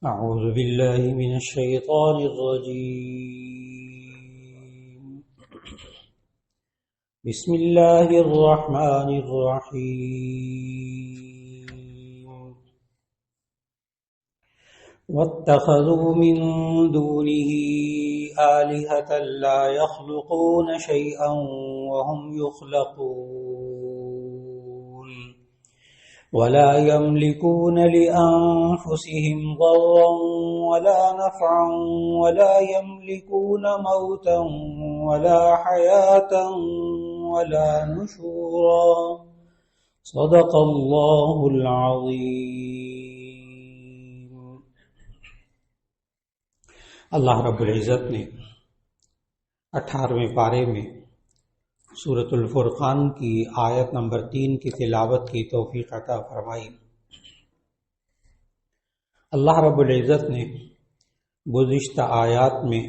أعوذ بالله من الشيطان الرجيم. بسم الله الرحمن الرحيم. واتخذوا من دونه آلهة لا يخلقون شيئا وهم يخلقون ولا يملكون لأنفسهم ضرا ولا نفعا ولا يملكون موتا ولا حياة ولا نشورا. صدق الله العظيم. اللہ رب العزت نے 18ویں پارے میں سورۃ الفرقان کی آیت نمبر 3 کی تلاوت کی توفیق عطا فرمائی. اللہ رب العزت نے گزشتہ آیات میں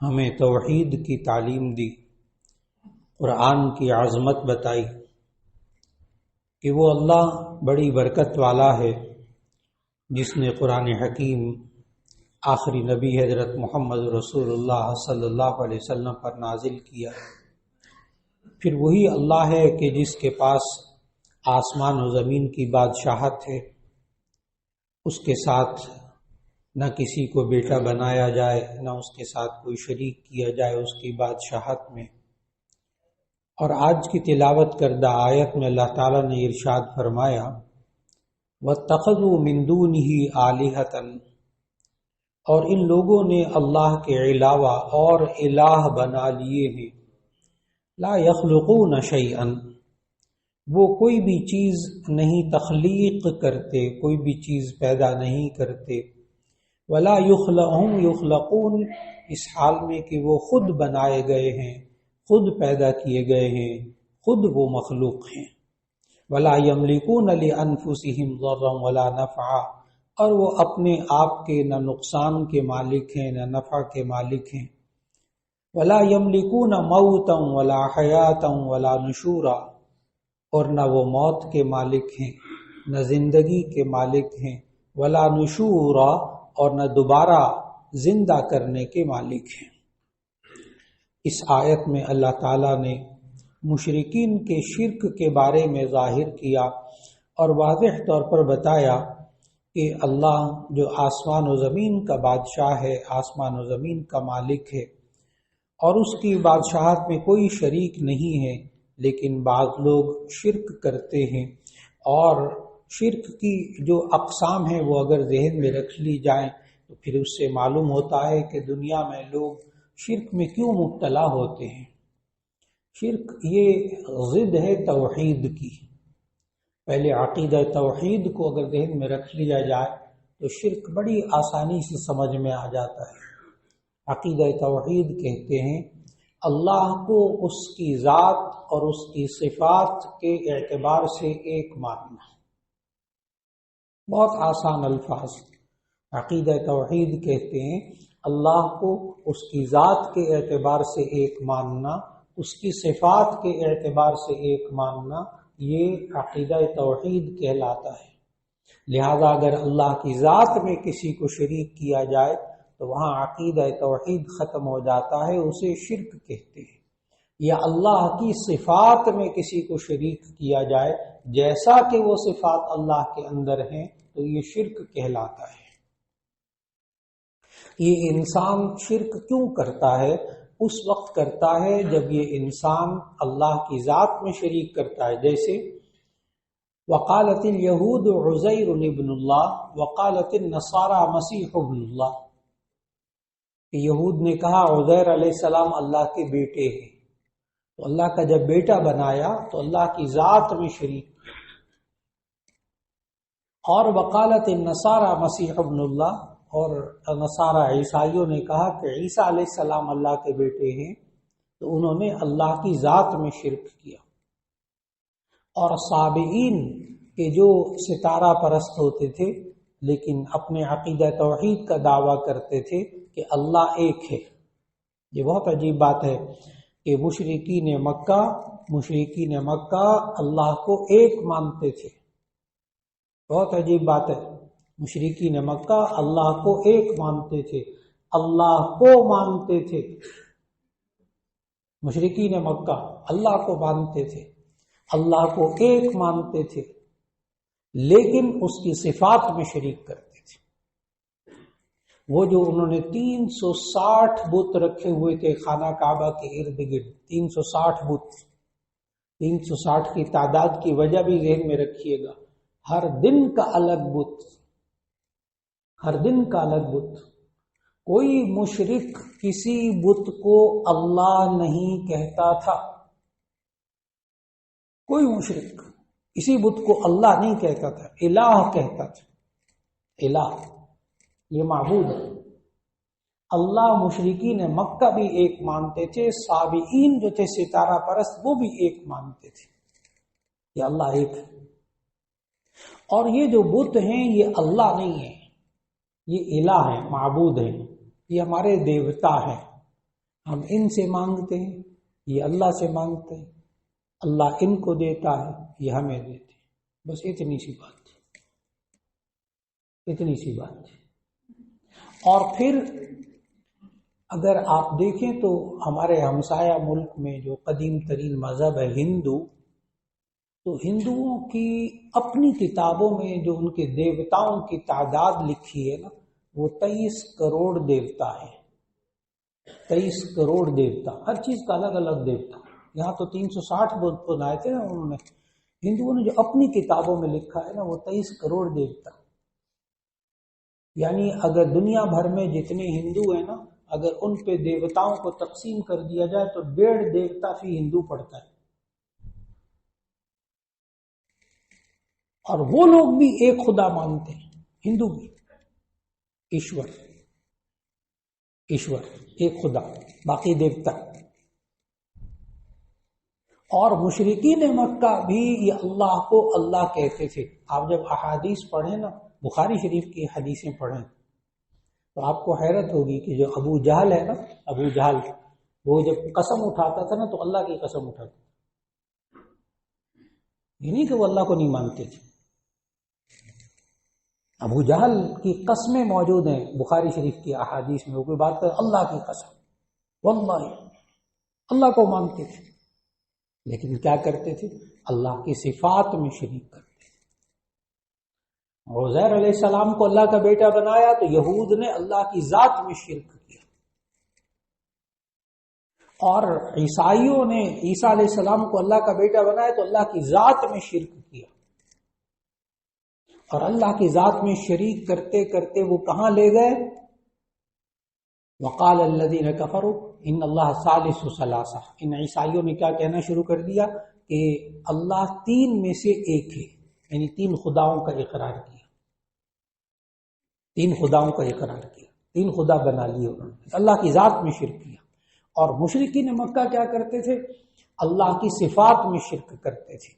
ہمیں توحید کی تعلیم دی، قرآن کی عظمت بتائی کہ وہ اللہ بڑی برکت والا ہے جس نے قرآن حکیم آخری نبی حضرت محمد رسول اللہ صلی اللہ علیہ وسلم پر نازل کیا. پھر وہی اللہ ہے کہ جس کے پاس آسمان و زمین کی بادشاہت ہے، اس کے ساتھ نہ کسی کو بیٹا بنایا جائے نہ اس کے ساتھ کوئی شریک کیا جائے اس کی بادشاہت میں. اور آج کی تلاوت کردہ آیت میں اللہ تعالیٰ نے ارشاد فرمایا وَاتَّخَذُوا مِن دُونِهِ آلِهَةً، اور ان لوگوں نے اللہ کے علاوہ اور الہ بنا لیے ہیں. لا يخلقون شيئا، وہ کوئی بھی چیز نہیں تخلیق کرتے، کوئی بھی چیز پیدا نہیں کرتے. ولا هم يخلقون، اس حال میں کہ وہ خود بنائے گئے ہیں، خود پیدا کیے گئے ہیں، خود وہ مخلوق ہیں. ولا يملكون لانفسهم ضرا ولا نفعا، اور وہ اپنے آپ کے نہ نقصان کے مالک ہیں نہ نفع کے مالک ہیں. ولا يملكون موتا ولا حیاتا ولا نشورا، اور نہ وہ موت کے مالک ہیں نہ زندگی کے مالک ہیں. ولا نشورا، اور نہ دوبارہ زندہ کرنے کے مالک ہیں. اس آیت میں اللہ تعالیٰ نے مشرکین کے شرک کے بارے میں ظاہر کیا اور واضح طور پر بتایا کہ اللہ جو آسمان و زمین کا بادشاہ ہے، آسمان و زمین کا مالک ہے، اور اس کی بادشاہت میں کوئی شریک نہیں ہے. لیکن بعض لوگ شرک کرتے ہیں، اور شرک کی جو اقسام ہیں وہ اگر ذہن میں رکھ لی جائیں تو پھر اس سے معلوم ہوتا ہے کہ دنیا میں لوگ شرک میں کیوں مبتلا ہوتے ہیں. شرک یہ ضد ہے توحید کی. پہلے عقیدہ توحید کو اگر ذہن میں رکھ لیا جائے تو شرک بڑی آسانی سے سمجھ میں آ جاتا ہے. عقیدہ توحید کہتے ہیں اللہ کو اس کی ذات اور اس کی صفات کے اعتبار سے ایک ماننا. بہت آسان الفاظ. عقیدہ توحید کہتے ہیں اللہ کو اس کی ذات کے اعتبار سے ایک ماننا، اس کی صفات کے اعتبار سے ایک ماننا، یہ عقیدہ توحید کہلاتا ہے. لہذا اگر اللہ کی ذات میں کسی کو شریک کیا جائے تو وہاں عقیدہ توحید ختم ہو جاتا ہے، اسے شرک کہتے ہیں. یا اللہ کی صفات میں کسی کو شریک کیا جائے جیسا کہ وہ صفات اللہ کے اندر ہیں تو یہ شرک کہلاتا ہے. یہ انسان شرک کیوں کرتا ہے؟ اس وقت کرتا ہے جب یہ انسان اللہ کی ذات میں شریک کرتا ہے. جیسے وقالت الیہود عزیر ابن اللہ وقالت النصارى مسیح ابن اللہ، یہود نے کہا عزیر علیہ السلام اللہ کے بیٹے ہیں، تو اللہ کا جب بیٹا بنایا تو اللہ کی ذات میں شریک. اور وقالت النصارى مسیح ابن اللہ، اور نصارہ عیسائیوں نے کہا کہ عیسیٰ علیہ السلام اللہ کے بیٹے ہیں، تو انہوں نے اللہ کی ذات میں شرک کیا. اور صابئین کے جو ستارہ پرست ہوتے تھے لیکن اپنے عقیدہ توحید کا دعویٰ کرتے تھے کہ اللہ ایک ہے. یہ بہت عجیب بات ہے کہ مشرکین مکہ اللہ کو ایک مانتے تھے. بہت عجیب بات ہے. مشرکین مکہ اللہ کو ایک مانتے تھے، اللہ کو مانتے تھے۔ مشرکین مکہ اللہ کو مانتے تھے، اللہ کو ایک مانتے تھے، لیکن اس کی صفات میں شریک کرتے تھے۔ وہ جو انہوں نے 360 بت رکھے ہوئے تھے خانہ کعبہ کے ارد گرد، 360 بت، 360 کی تعداد کی وجہ بھی ذہن میں رکھیے گا۔ ہر دن کا الگ بت، ہر دن کا الگ بت۔ کوئی مشرک کسی بت کو اللہ نہیں کہتا تھا، کوئی مشرک کسی بت کو اللہ نہیں کہتا تھا، الہ کہتا تھا۔ الہ یہ معبود ہے۔ اللہ مشرکین مکہ بھی ایک مانتے تھے، صابئین جو تھے ستارہ پرست وہ بھی ایک مانتے تھے کہ اللہ ایک ہے۔ اور یہ جو بت ہیں یہ اللہ نہیں ہے، یہ الہ ہیں، معبود ہیں، یہ ہمارے دیوتا ہیں۔ ہم ان سے مانگتے ہیں، یہ اللہ سے مانگتے ہیں، اللہ ان کو دیتا ہے، یہ ہمیں دیتے ہیں۔ بس اتنی سی بات ہے، اتنی سی بات ہے۔ اور پھر اگر آپ دیکھیں تو ہمارے ہمسایہ ملک میں جو قدیم ترین مذہب ہے ہندو، تو ہندوؤں کی اپنی کتابوں میں جو ان کے دیوتاؤں کی تعداد لکھی ہے نا، وہ 23 کروڑ دیوتا ہے۔ 23 کروڑ دیوتا، ہر چیز کا الگ الگ دیوتا۔ یہاں تو 360 بنائے تھے نا انہوں نے، ہندوؤں نے جو اپنی کتابوں میں لکھا ہے نا وہ 23 کروڑ دیوتا۔ یعنی اگر دنیا بھر میں جتنے ہندو ہیں نا، اگر ان پہ دیوتاؤں کو تقسیم کر دیا جائے تو 1.5 دیوتا فی ہندو پڑتا ہے۔ اور وہ لوگ بھی ایک خدا مانتے ہیں، ہندو بھی، ایشور، ایشور ایک خدا، باقی دیوتا۔ اور مشرکین مکہ بھی یہ اللہ کو اللہ کہتے تھے۔ آپ جب احادیث پڑھیں نا، بخاری شریف کی حدیثیں پڑھیں تو آپ کو حیرت ہوگی کہ جو ابو جہل ہے نا، ابو جہل وہ جب قسم اٹھاتا تھا نا تو اللہ کی قسم اٹھاتا تھا، یہ نہیں کہ وہ اللہ کو نہیں مانتے تھے۔ ابو جہل کی قسمیں موجود ہیں بخاری شریف کی احادیث میں، وہ کوئی بات کرے اللہ کی قسم، واللہ اللہ کو مانتے تھے، لیکن کیا کرتے تھے؟ اللہ کی صفات میں شریک کرتے تھے۔ عزیر علیہ السلام کو اللہ کا بیٹا بنایا تو یہود نے اللہ کی ذات میں شرک کیا، اور عیسائیوں نے عیسیٰ علیہ السلام کو اللہ کا بیٹا بنایا تو اللہ کی ذات میں شرک کیا۔ اور اللہ کی ذات میں شریک کرتے کرتے وہ کہاں لے گئے؟ وقال الذین کفروا ان اللہ ثالث ثلاثہ، ان عیسائیوں نے کیا کہنا شروع کر دیا کہ اللہ 3 میں سے ایک ہے، یعنی 3 خداؤں کا اقرار کیا، 3 خداؤں کا اقرار کیا، 3 خدا بنا لیے انہوں نے، اللہ کی ذات میں شرک کیا۔ اور مشرکین مکہ کیا کرتے تھے؟ اللہ کی صفات میں شرک کرتے تھے۔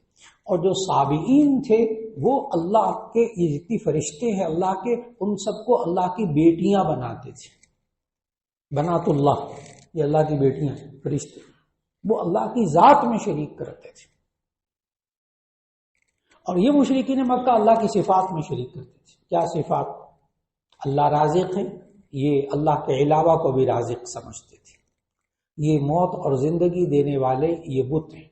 اور جو صابئین تھے وہ اللہ کے، یہ جتنی فرشتے ہیں اللہ کے، ان سب کو اللہ کی بیٹیاں بناتے تھے، بنات اللہ، یہ اللہ کی بیٹیاں ہیں فرشتے، وہ اللہ کی ذات میں شریک کرتے تھے۔ اور یہ مشرکین مکہ اللہ کی صفات میں شریک کرتے تھے۔ کیا صفات؟ اللہ رازق ہے، یہ اللہ کے علاوہ کو بھی رازق سمجھتے تھے۔ یہ موت اور زندگی دینے والے یہ بت ہیں،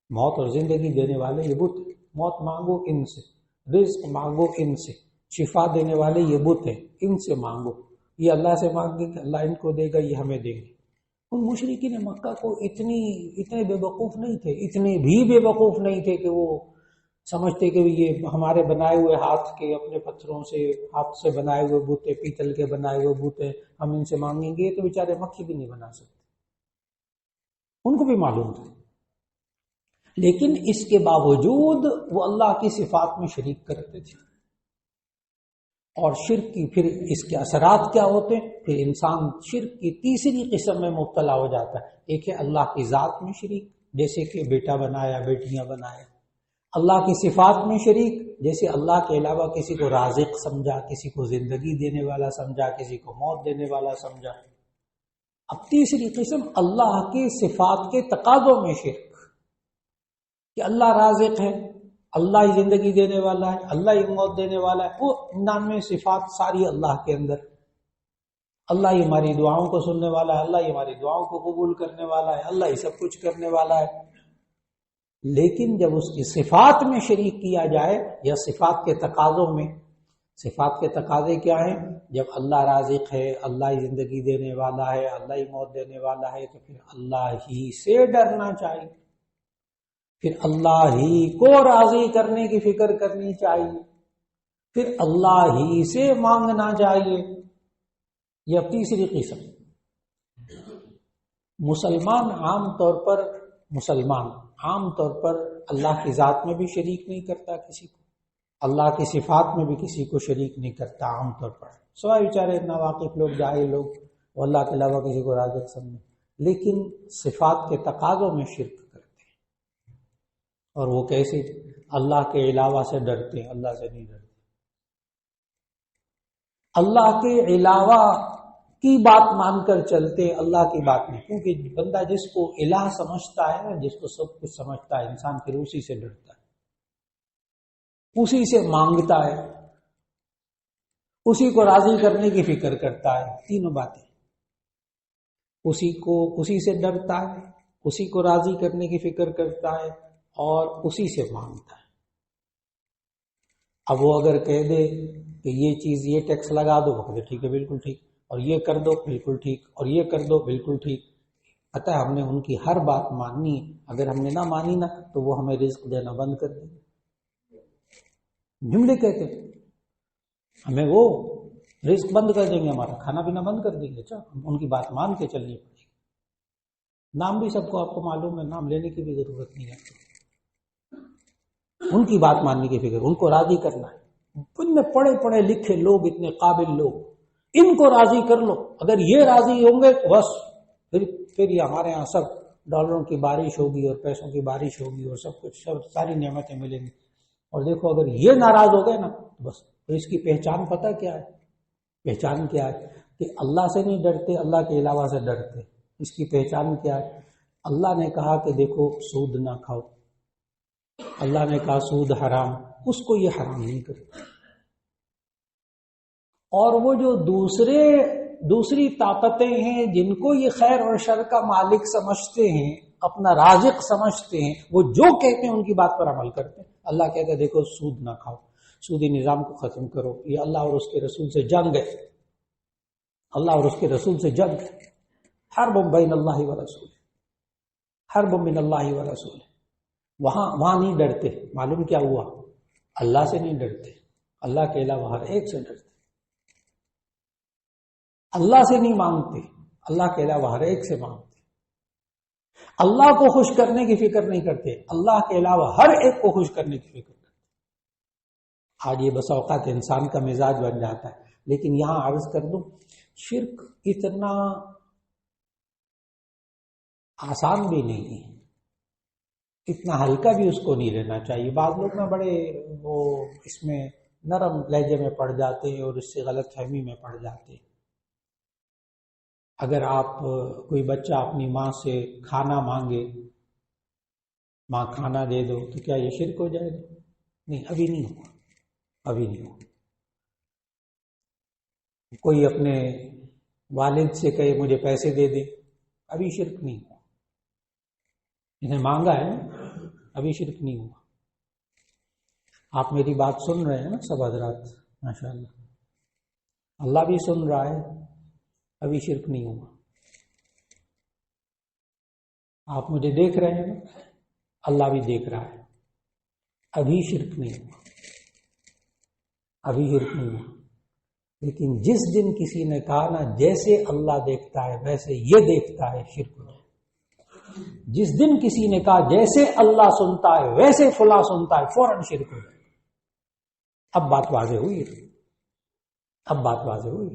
موت اور زندگی دینے والے یہ بت ہیں، موت مانگو ان سے، رزق مانگو ان سے، شفا دینے والے یہ بت ہیں، ان سے مانگو، یہ اللہ سے مانگیں کہ اللہ ان کو دے گا، یہ ہمیں دیں گے۔ ان مشرکین مکہ کو اتنے بے وقوف نہیں تھے، اتنے بھی بے وقوف نہیں تھے کہ وہ سمجھتے کہ یہ ہمارے بنائے ہوئے ہاتھ کے، اپنے پتھروں سے، ہاتھ سے بنائے ہوئے بوتے، پیتل کے بنائے ہوئے بوتے ہم ان سے مانگیں گے، تو بیچارے مکھی بھی نہیں بنا سکتے، ان کو بھی معلوم تھا۔ لیکن اس کے باوجود وہ اللہ کی صفات میں شریک کرتے تھے۔ اور شرک کی پھر اس کے اثرات کیا ہوتے ہیں؟ پھر انسان شرک کی تیسری قسم میں مبتلا ہو جاتا ہے۔ ایک ہے اللہ کی ذات میں شریک، جیسے کہ بیٹا بنایا، بیٹیاں بنایا۔ اللہ کی صفات میں شریک، جیسے اللہ کے علاوہ کسی کو رازق سمجھا، کسی کو زندگی دینے والا سمجھا، کسی کو موت دینے والا سمجھا۔ اب تیسری قسم اللہ کی صفات کے تقاضوں میں شرک، کہ اللہ رازق ہے، اللہ ہی زندگی دینے والا ہے، اللہ ہی موت دینے والا ہے، وہ 99 صفات ساری اللہ کے اندر. اللہ ہی ہماری دعاؤں کو سننے والا ہے، اللہ ہی ہماری دعاؤں کو قبول کرنے والا ہے، اللہ ہی سب کچھ کرنے والا ہے. لیکن جب اس کی صفات میں شریک کیا جائے یا صفات کے تقاضوں میں، صفات کے تقاضے کیا ہیں؟ جب اللہ رازق ہے، اللہ ہی زندگی دینے والا ہے، اللہ ہی موت دینے والا ہے، تو پھر اللہ ہی سے ڈرنا چاہیے، پھر اللہ ہی کو راضی کرنے کی فکر کرنی چاہیے، پھر اللہ ہی سے مانگنا چاہیے. یہ اب تیسری قسم. مسلمان عام طور پر اللہ کی ذات میں بھی شریک نہیں کرتا کسی کو، اللہ کی صفات میں بھی کسی کو شریک نہیں کرتا عام طور پر. سوائے بیچارے ناواقف لوگ، جاہل لوگ، وہ اللہ کے علاوہ کسی کو رازق سمجھیں، لیکن صفات کے تقاضوں میں شرک کرتے ہیں. اور وہ کیسے؟ اللہ کے علاوہ سے ڈرتے ہیں، اللہ سے نہیں ڈرتے. اللہ کے علاوہ کی بات مان کر چلتے، اللہ کی بات نہیں. کیونکہ بندہ جس کو الہ سمجھتا ہے نا، جس کو سب کچھ سمجھتا ہے انسان، پھر اسی سے ڈرتا ہے، اسی سے مانگتا ہے، اسی کو راضی کرنے کی فکر کرتا ہے. تینوں باتیں، اسی سے ڈرتا ہے، اسی کو راضی کرنے کی فکر کرتا ہے، اور اسی سے مانگتا ہے. اب وہ اگر کہہ دے کہ یہ چیز، یہ ٹیکس لگا دو، وہ کہتے ٹھیک ہے بالکل ٹھیک، اور یہ کر دو بالکل ٹھیک، اور یہ کر دو بالکل ٹھیک. پتہ ہے ہم نے ان کی ہر بات ماننی ہے، اگر ہم نے نہ مانی نا تو وہ ہمیں رزق دینا بند کر دیں. جملے کہتے ہمیں وہ رزق بند کر دیں گے، ہمارا کھانا پینا بند کر دیں گے. اچھا، ان کی بات مان کے چلنی پڑے گی. نام بھی سب کو آپ کو معلوم ہے، نام لینے کی بھی ضرورت نہیں ہے. ان کی بات ماننے کی فکر، ان کو راضی کرنا ہے. ان میں پڑھے پڑھے لکھے لوگ، اتنے قابل لوگ، ان کو راضی کر لو. اگر یہ راضی ہوں گے تو بس پھر یہ ہمارے ہاں سب ڈالروں کی بارش ہوگی اور پیسوں کی بارش ہوگی اور سب کچھ، ساری نعمتیں ملیں گی. اور دیکھو اگر یہ ناراض ہو گئے نا بس. تو اس کی پہچان پتہ کیا ہے؟ پہچان کیا ہے؟ کہ اللہ سے نہیں ڈرتے، اللہ کے علاوہ سے ڈرتے. اس کی پہچان کیا ہے؟ اللہ نے کہا کہ دیکھو سود نہ کھاؤ، اللہ نے کہا سود حرام، اس کو یہ حرام نہیں کرتے. اور وہ جو دوسری طاقتیں ہیں جن کو یہ خیر اور شر کا مالک سمجھتے ہیں، اپنا رازق سمجھتے ہیں، وہ جو کہتے ہیں ان کی بات پر عمل کرتے ہیں. اللہ کہتا ہے دیکھو سود نہ کھاؤ، سودی نظام کو ختم کرو. یہ اللہ اور اس کے رسول سے جنگ ہے، اللہ اور اس کے رسول سے جنگ ہے. حرب بین اللہ و رسول، حرب من اللہ و رسول. وہاں نہیں ڈرتے. معلوم کیا ہوا؟ اللہ سے نہیں ڈرتے، اللہ کے علاوہ ہر ایک سے ڈرتے. اللہ سے نہیں مانگتے، اللہ کے علاوہ ہر ایک سے مانگتے. اللہ کو خوش کرنے کی فکر نہیں کرتے، اللہ کے علاوہ ہر ایک کو خوش کرنے کی فکر کرتے. آج یہ بس اوقات انسان کا مزاج بن جاتا ہے. لیکن یہاں عرض کر دوں، شرک اتنا آسان بھی نہیں ہے، اتنا ہلکا بھی اس کو نہیں لینا چاہیے. بعض لوگ نا بڑے وہ اس میں نرم لہجے میں پڑ جاتے ہیں اور اس سے غلط فہمی میں پڑ جاتے ہیں. اگر آپ کوئی بچہ اپنی ماں سے کھانا مانگے، ماں کھانا دے دو، تو کیا یہ شرک ہو جائے گا؟ نہیں، ابھی نہیں ہوا، ابھی نہیں ہوا. کوئی اپنے والد سے کہے مجھے پیسے دے دے، ابھی شرک نہیں ہوا. انہیں مانگا ہے، ابھی شرک نہیں ہوا. آپ میری بات سن رہے ہیں نا سب حضرات، ماشاءاللہ، اللہ بھی سن رہا ہے، ابھی شرک نہیں ہوا. آپ مجھے دیکھ رہے ہیں نا، اللہ بھی دیکھ رہا ہے، ابھی شرک نہیں ہوا، ابھی شرک نہیں ہوا. لیکن جس دن کسی نے کہا نا جیسے اللہ دیکھتا ہے ویسے یہ دیکھتا ہے، شرک ہو جائے. جس دن کسی نے کہا جیسے اللہ سنتا ہے ویسے فلاں سنتا ہے، فوراً شرک ہو جائے. اب بات واضح ہوئی ہے، اب بات واضح ہوئی.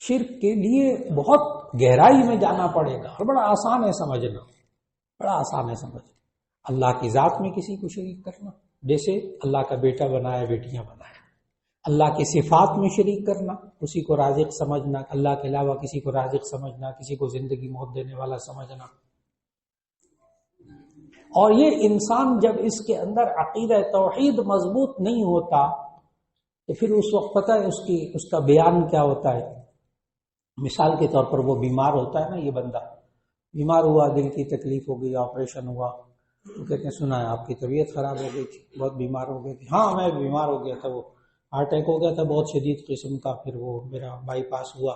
شرک کے لیے بہت گہرائی میں جانا پڑے گا، اور بڑا آسان ہے سمجھنا، بڑا آسان ہے سمجھنا. اللہ کی ذات میں کسی کو شریک کرنا، جیسے اللہ کا بیٹا بنایا، بیٹیاں بنایا. اللہ کی صفات میں شریک کرنا، اسی کو رازق سمجھنا، اللہ کے علاوہ کسی کو رازق سمجھنا، کسی کو زندگی موت دینے والا سمجھنا. اور یہ انسان جب اس کے اندر عقیدہ توحید مضبوط نہیں ہوتا تو پھر اس وقت پتہ ہے اس کا بیان کیا ہوتا ہے. مثال کے طور پر وہ بیمار ہوتا ہے نا، یہ بندہ بیمار ہوا، دل کی تکلیف ہو گئی، آپریشن ہوا، تو کہتے ہیں سنا ہے آپ کی طبیعت خراب ہو گئی تھی، بہت بیمار ہو گئے تھے. ہاں میں بیمار ہو گیا تھا، وہ ہارٹ اٹیک ہو گیا تھا بہت شدید قسم کا، پھر وہ میرا بائی پاس ہوا،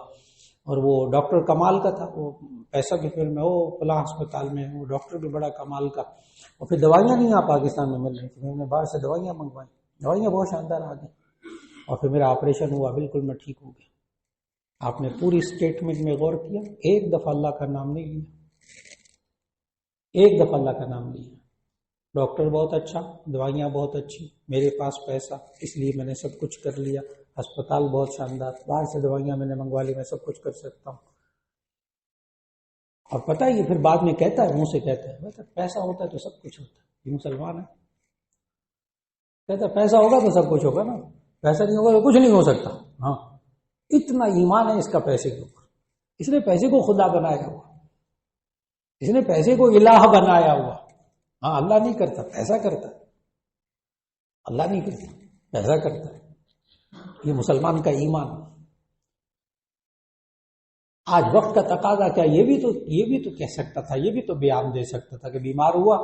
اور وہ ڈاکٹر کمال کا تھا، وہ پیسہ بھی پھر میں وہ فلاں ہسپتال میں، وہ ڈاکٹر بھی بڑا کمال کا، اور پھر دوائیاں نہیں یہاں پاکستان میں مل رہی تھیں، میں نے باہر سے دوائیاں منگوائی، دوائیاں بہت شاندار آ گئی، اور پھر میرا آپریشن ہوا، بالکل میں ٹھیک ہو گیا. آپ نے پوری اسٹیٹمنٹ میں غور کیا؟ ایک دفعہ اللہ کا نام نہیں لیا، ایک دفعہ اللہ کا نام لیا. ڈاکٹر بہت اچھا، دوائیاں بہت اچھی، میرے پاس پیسہ اس لیے میں نے سب کچھ کر لیا، ہسپتال بہت شاندار، باہر سے دوائیاں میں نے منگوا لی، میں سب کچھ کر سکتا ہوں. اور پتہ ہے یہ پھر بعد میں کہتا ہے، منہ سے کہتا ہے پیسہ ہوتا ہے تو سب کچھ ہوتا ہے. یہ مسلمان ہے، کہتا ہے پیسہ ہوگا تو سب کچھ ہوگا نا، پیسہ نہیں ہوگا تو کچھ نہیں ہو سکتا. ہاں اتنا ایمان ہے اس کا پیسے کے اوپر، اس نے پیسے کو خدا بنایا ہوا، اس نے پیسے کو الہ بنایا ہوا. ہاں اللہ نہیں کرتا، پیسہ کرتا ہے، اللہ نہیں کرتا، پیسہ کرتا ہے. یہ مسلمان کا ایمان. آج وقت کا تقاضا کیا، یہ بھی تو کہہ سکتا تھا، یہ بھی تو بیان دے سکتا تھا کہ بیمار ہوا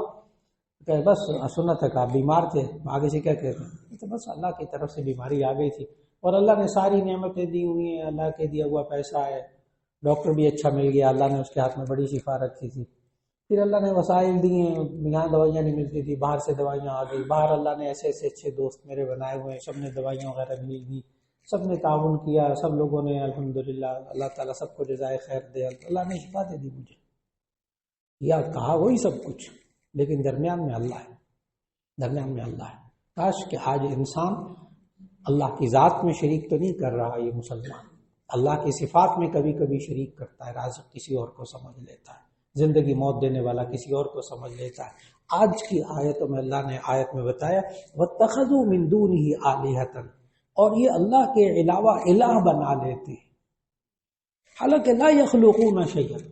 کہ بس سنت ہے کہ آپ بیمار تھے، آگے سے کیا کہتے ہیں تو بس اللہ کی طرف سے بیماری آ گئی تھی، اور اللہ نے ساری نعمتیں دی ہوئی ہیں، اللہ کے دیا ہوا پیسہ ہے، ڈاکٹر بھی اچھا مل گیا، اللہ نے اس کے ہاتھ میں بڑی شفا رکھی تھی، پھر اللہ نے وسائل دیے، یہاں دوائیاں نہیں ملتی تھی، باہر سے دوائیاں آ گئی، باہر اللہ نے ایسے ایسے اچھے دوست میرے بنائے ہوئے ہیں، سب نے دوائیاں وغیرہ مل دی، سب نے تعاون کیا، سب لوگوں نے الحمدللہ، اللہ تعالیٰ سب کو جزائے خیر دے، اللہ نے شفا دے دی مجھے. یا کہا وہی سب کچھ، لیکن درمیان میں اللہ ہے، درمیان میں اللہ ہے. کاش کہ آج انسان اللہ کی ذات میں شریک تو نہیں کر رہا، یہ مسلمان اللہ کی صفات میں کبھی کبھی شریک کرتا ہے، رازق کسی اور کو سمجھ لیتا ہے، زندگی موت دینے والا کسی اور کو سمجھ لیتا ہے. آج کی آیتوں میں اللہ نے آیت میں بتایا وَاتَّخَذُوا مِن دُونِهِ آلِهَةً، اور یہ اللہ کے علاوہ الہ بنا لیتے ہیں، حالانکہ لا يخلقون شیئا،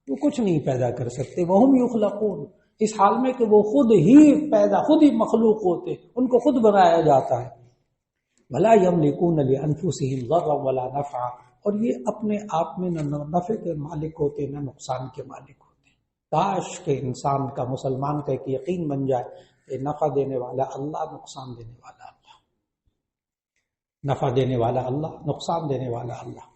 وہ کچھ نہیں پیدا کر سکتے، وہم یخلقون، اس حال میں کہ وہ خود ہی پیدا، خود ہی مخلوق ہوتے، ان کو خود بنایا جاتا ہے. ولا يملكون لانفسهم ضرا ولا نفعا، اور یہ اپنے آپ میں نہ نفع کے مالک ہوتے نہ نقصان کے مالک ہوتے. کاش کہ انسان کا، مسلمان کا ایک یقین بن جائے کہ نفع دینے والا اللہ، نقصان دینے والا اللہ، نفع دینے والا اللہ، نقصان دینے والا اللہ.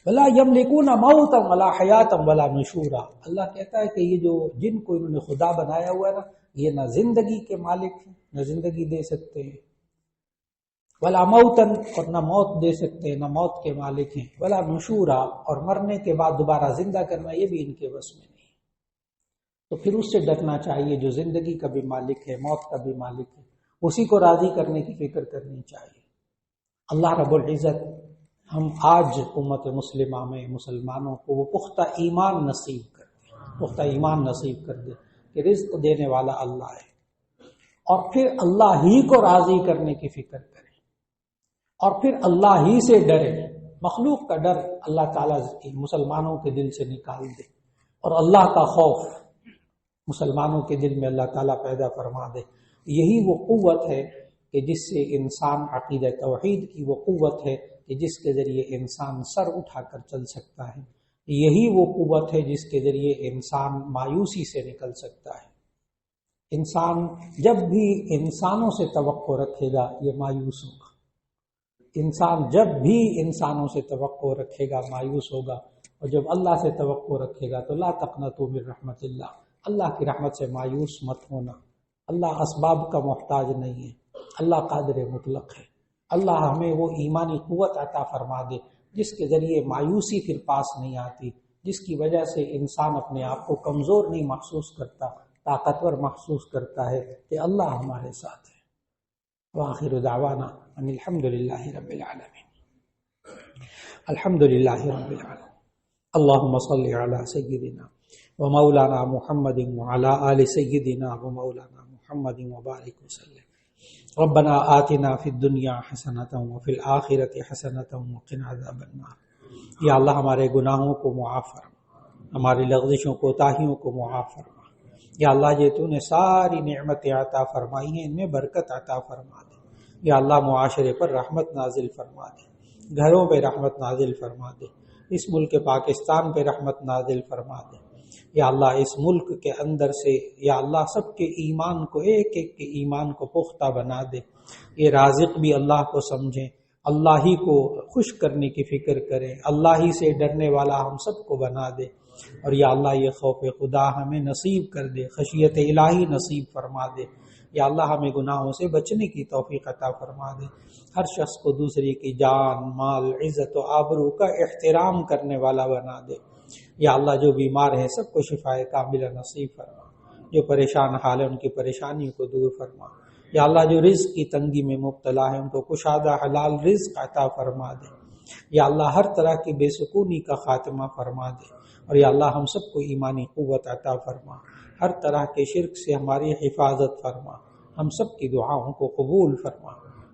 ولا يملكون موتا ولا حیاتا ولا نشورا، اللہ کہتا ہے کہ یہ جو جن کو انہوں نے خدا بنایا ہوا ہے نا، یہ نہ زندگی کے مالک ہیں، نہ زندگی دے سکتے ہیں، ولا موتن، اور نہ موت دے سکتے، نہ موت کے مالک ہیں، ولا نشورا، اور مرنے کے بعد دوبارہ زندہ کرنا یہ بھی ان کے بس میں نہیں. تو پھر اس سے ڈرنا چاہیے جو زندگی کا بھی مالک ہے، موت کا بھی مالک ہے، اسی کو راضی کرنے کی فکر کرنی چاہیے. اللہ رب العزت ہم آج امت مسلمہ میں مسلمانوں کو وہ پختہ ایمان نصیب کر دے، پختہ ایمان نصیب کر دے کہ رزق دینے والا اللہ ہے، اور پھر اللہ ہی کو راضی کرنے کی فکر کرے، اور پھر اللہ ہی سے ڈرے. مخلوق کا ڈر اللہ تعالیٰ مسلمانوں کے دل سے نکال دے، اور اللہ کا خوف مسلمانوں کے دل میں اللہ تعالیٰ پیدا فرما دے. یہی وہ قوت ہے کہ جس سے انسان، عقیدہ توحید کی وہ قوت ہے کہ جس کے ذریعے انسان سر اٹھا کر چل سکتا ہے. یہی وہ قوت ہے جس کے ذریعے انسان مایوسی سے نکل سکتا ہے. انسان جب بھی انسانوں سے توقع رکھے گا یہ مایوس ہوگا، انسان جب بھی انسانوں سے توقع رکھے گا مایوس ہوگا، اور جب اللہ سے توقع رکھے گا تو لا تقنطوا من رحمت اللہ، اللہ کی رحمت سے مایوس مت ہونا. اللہ اسباب کا محتاج نہیں ہے، اللہ قادر مطلق ہے. اللہ ہمیں وہ ایمانی قوت عطا فرما دے جس کے ذریعے مایوسی پھر پاس نہیں آتی، جس کی وجہ سے انسان اپنے آپ کو کمزور نہیں محسوس کرتا، طاقتور محسوس کرتا ہے کہ اللہ ہمارے ساتھ ہے. وآخر دعوانا ان الحمد للہ رب العالمین. الحمد للہ رب العالمین. اللہم صل علی سیدنا و مولانا محمد وعلی آل سیدنا و مولانا محمد وبارک وسلم. ربنا آتنا فی الدنیا حسنۃ وفی الآخرۃ حسنۃ وقنا عذاب النار. یا اللہ ہمارے گناہوں کو معاف فرما، ہماری لغزشوں کوتاہیوں کو معاف فرما. یا اللہ یہ تو نے ساری نعمتیں عطا فرمائی ہیں، ان میں برکت عطا فرما دے۔ یا اللہ معاشرے پر رحمت نازل فرما دے، گھروں پہ رحمت نازل فرما دے، اس ملک پاکستان پہ رحمت نازل فرما دے۔ یا اللہ اس ملک کے اندر سے یا اللہ سب کے ایمان کو، ایک ایک کے ایمان کو پختہ بنا دے۔ یہ رازق بھی اللہ کو سمجھیں، اللہ ہی کو خوش کرنے کی فکر کریں، اللہ ہی سے ڈرنے والا ہم سب کو بنا دے۔ اور یا اللہ یہ خوف خدا ہمیں نصیب کر دے، خشیت الہی نصیب فرما دے۔ یا اللہ ہمیں گناہوں سے بچنے کی توفیق عطا فرما دے۔ ہر شخص کو دوسرے کی جان، مال، عزت و آبرو کا احترام کرنے والا بنا دے۔ یا اللہ جو بیمار ہیں سب کو شفائے کاملہ نصیب فرما، جو پریشان حال ہے ان کی پریشانیوں کو دور فرما۔ یا اللہ جو رزق کی تنگی میں مبتلا ہے ان کو کشادہ حلال رزق عطا فرما دے۔ یا اللہ ہر طرح کی بے سکونی کا خاتمہ فرما دے۔ اور یا اللہ ہم سب کو ایمانی قوت عطا فرما، ہر طرح کے شرک سے ہماری حفاظت فرما، ہم سب کی دعاؤں کو قبول فرما۔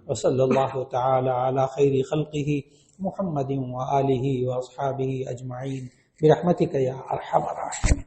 وصلی اللہ تعالی علی خیر خلقہ محمد وآلہ واصحابہ اجمعین برحمتک یا ارحم الراحمین۔